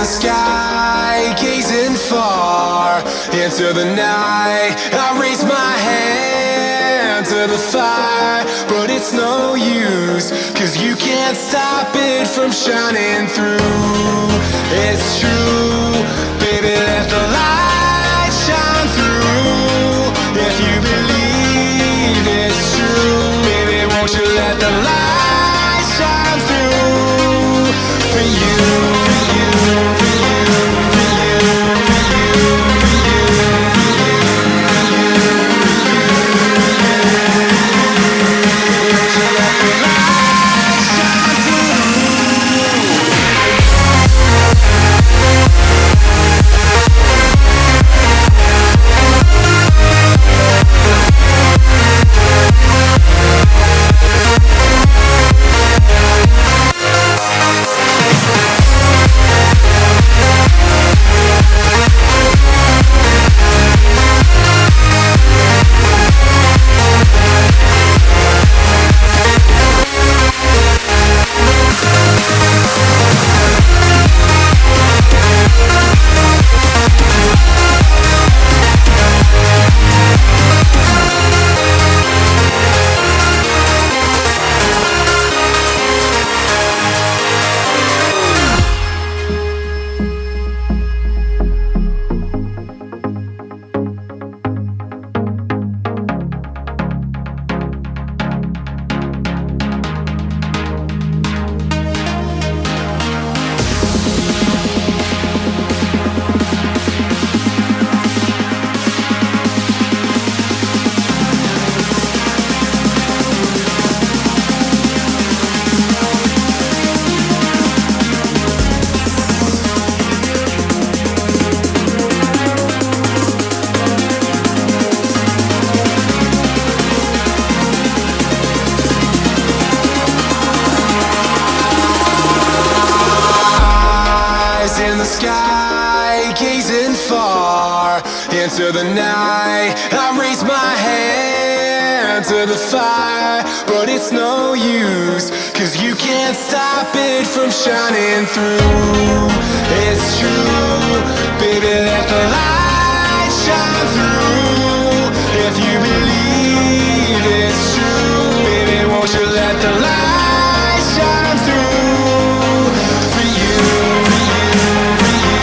sky, gazing far into the night. I raise my hand to the fire, but it's no use, 'cause you can't stop it from shining through. It's true, baby, let the light shine through. If you believe it's true, baby, won't you let the light shine through for you, for you, for you, for you, for you, for you, for you, for you, won't you let the light shine through. Sky, gazing far into the night. I raise my hand to the fire, but it's no use, 'cause you can't stop it from shining through. It's true, baby, let the light shine through. If you believe it's true, baby, won't you let the light shine through for you, for you.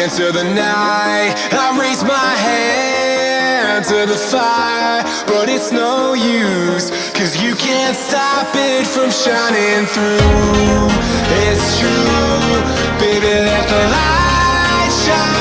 Into the night, I raise my hand to the fire, but it's no use, 'cause you can't stop it from shining through. It's true, baby, let the light shine.